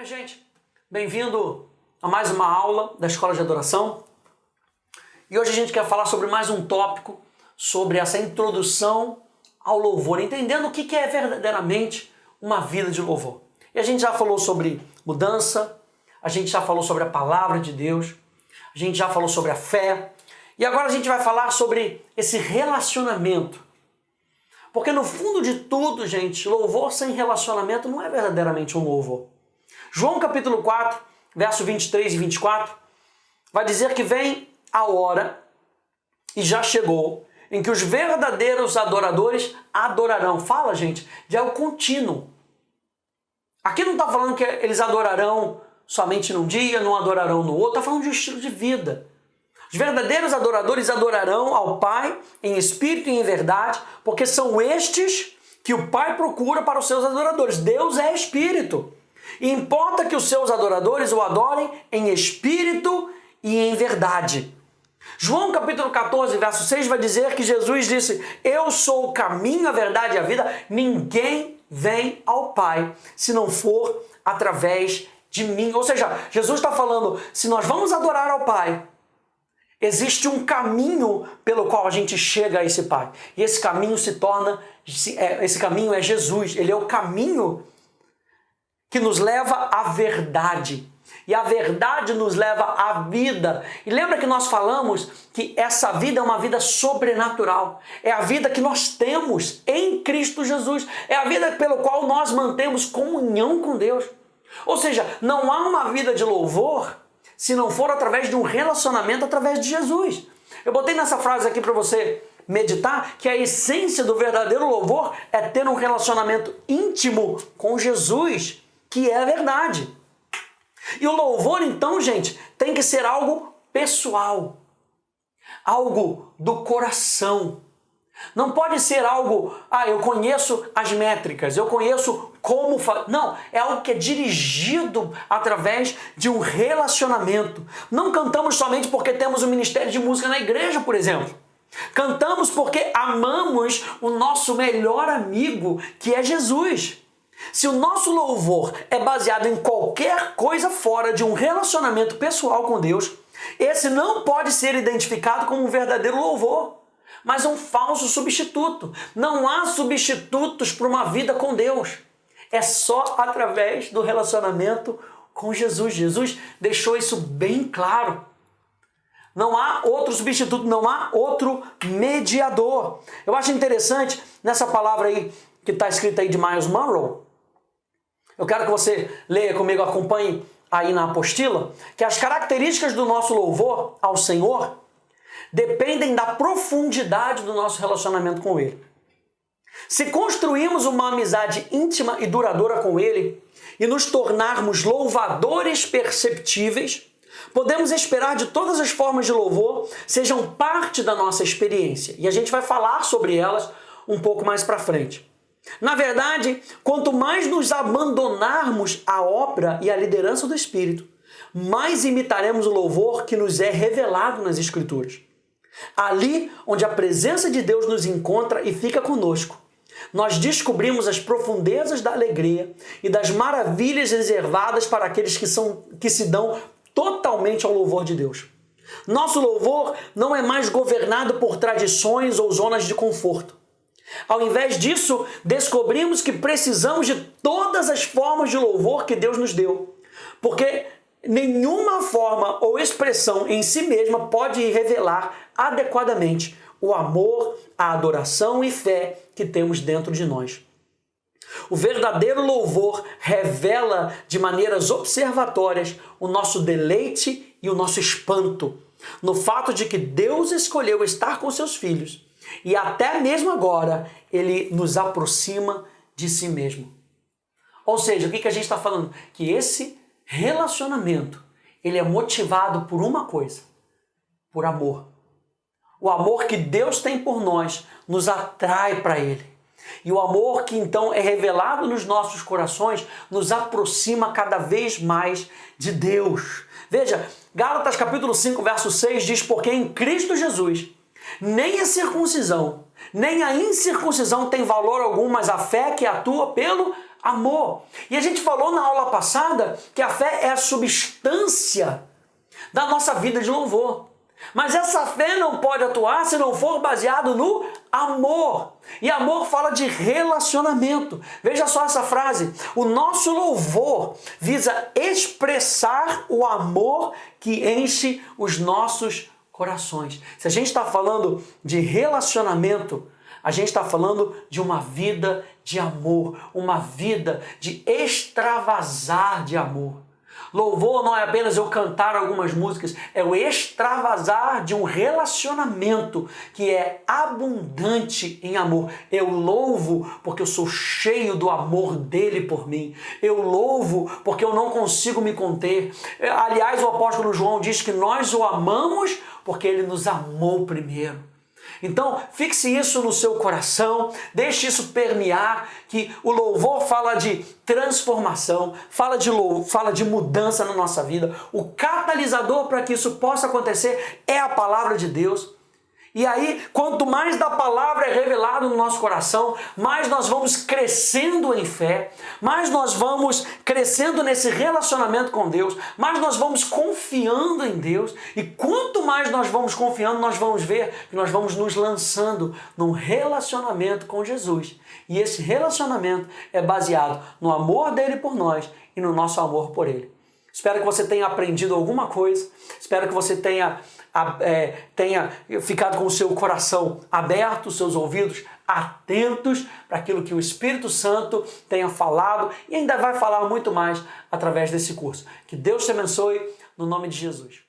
minha gente? Bem-vindo a mais uma aula da Escola de Adoração. E hoje a gente quer falar sobre mais um tópico, sobre essa introdução ao louvor, entendendo o que é verdadeiramente uma vida de louvor. E a gente já falou sobre mudança, a gente já falou sobre a palavra de Deus, a gente já falou sobre a fé, e agora a gente vai falar sobre esse relacionamento. Porque no fundo de tudo, gente, louvor sem relacionamento não é verdadeiramente um louvor. João capítulo 4, verso 23 e 24, vai dizer que vem a hora, e já chegou, em que os verdadeiros adoradores adorarão. Fala, gente, de algo contínuo. Aqui não está falando que eles adorarão somente num dia, não adorarão no outro, está falando de um estilo de vida. Os verdadeiros adoradores adorarão ao Pai em espírito e em verdade, porque são estes que o Pai procura para os seus adoradores. Deus é espírito. E importa que os seus adoradores o adorem em espírito e em verdade. João capítulo 14, verso 6 vai dizer que Jesus disse: eu sou o caminho, a verdade e a vida. Ninguém vem ao Pai se não for através de mim. Ou seja, Jesus está falando, se nós vamos adorar ao Pai, existe um caminho pelo qual a gente chega a esse Pai. E esse caminho esse caminho é Jesus. Ele é o caminho que nos leva à verdade. E a verdade nos leva à vida. E lembra que nós falamos que essa vida é uma vida sobrenatural. É a vida que nós temos em Cristo Jesus. É a vida pelo qual nós mantemos comunhão com Deus. Ou seja, não há uma vida de louvor se não for através de um relacionamento através de Jesus. Eu botei nessa frase aqui para você meditar que a essência do verdadeiro louvor é ter um relacionamento íntimo com Jesus, que é a verdade. E o louvor, então, gente, tem que ser algo pessoal, algo do coração. Não pode ser algo, eu conheço as métricas, eu conheço como fazer. Não, é algo que é dirigido através de um relacionamento. Não cantamos somente porque temos um ministério de música na igreja, por exemplo. Cantamos porque amamos o nosso melhor amigo, que é Jesus. Se o nosso louvor é baseado em qualquer coisa fora de um relacionamento pessoal com Deus, esse não pode ser identificado como um verdadeiro louvor, mas um falso substituto. Não há substitutos para uma vida com Deus. É só através do relacionamento com Jesus. Jesus deixou isso bem claro. Não há outro substituto, não há outro mediador. Eu acho interessante, nessa palavra aí, que está escrita aí de Myles Munroe, eu quero que você leia comigo, acompanhe aí na apostila, que as características do nosso louvor ao Senhor dependem da profundidade do nosso relacionamento com Ele. Se construirmos uma amizade íntima e duradoura com Ele e nos tornarmos louvadores perceptíveis, podemos esperar de todas as formas de louvor sejam parte da nossa experiência. E a gente vai falar sobre elas um pouco mais para frente. Na verdade, quanto mais nos abandonarmos à obra e à liderança do Espírito, mais imitaremos o louvor que nos é revelado nas Escrituras. Ali onde a presença de Deus nos encontra e fica conosco, nós descobrimos as profundezas da alegria e das maravilhas reservadas para aqueles que se dão totalmente ao louvor de Deus. Nosso louvor não é mais governado por tradições ou zonas de conforto. Ao invés disso, descobrimos que precisamos de todas as formas de louvor que Deus nos deu, porque nenhuma forma ou expressão em si mesma pode revelar adequadamente o amor, a adoração e fé que temos dentro de nós. O verdadeiro louvor revela de maneiras observatórias o nosso deleite e o nosso espanto no fato de que Deus escolheu estar com seus filhos e até mesmo agora Ele nos aproxima de si mesmo. Ou seja, o que a gente está falando? Que esse relacionamento ele é motivado por uma coisa, por amor. O amor que Deus tem por nós nos atrai para Ele. E o amor que então é revelado nos nossos corações nos aproxima cada vez mais de Deus. Veja, Gálatas capítulo 5, verso 6 diz: porque em Cristo Jesus nem a circuncisão, nem a incircuncisão tem valor algum, mas a fé que atua pelo amor. E a gente falou na aula passada que a fé é a substância da nossa vida de louvor. Mas essa fé não pode atuar se não for baseado no amor. E amor fala de relacionamento. Veja só essa frase. O nosso louvor visa expressar o amor que enche os nossos corações. Se a gente está falando de relacionamento, a gente está falando de uma vida de amor, uma vida de extravasar de amor. Louvor não é apenas eu cantar algumas músicas, é o extravasar de um relacionamento que é abundante em amor. Eu louvo porque eu sou cheio do amor dele por mim. Eu louvo porque eu não consigo me conter. Aliás, o apóstolo João diz que nós o amamos porque ele nos amou primeiro. Então, fixe isso no seu coração, deixe isso permear, que o louvor fala de transformação, fala de mudança na nossa vida. O catalisador para que isso possa acontecer é a palavra de Deus. E aí, quanto mais da palavra é revelado no nosso coração, mais nós vamos crescendo em fé, mais nós vamos crescendo nesse relacionamento com Deus, mais nós vamos confiando em Deus. E quanto mais nós vamos confiando, nós vamos ver que nós vamos nos lançando num relacionamento com Jesus. E esse relacionamento é baseado no amor dele por nós e no nosso amor por ele. Espero que você tenha aprendido alguma coisa, espero que você tenha ficado com o seu coração aberto, os seus ouvidos atentos para aquilo que o Espírito Santo tenha falado e ainda vai falar muito mais através desse curso. Que Deus te abençoe, no nome de Jesus.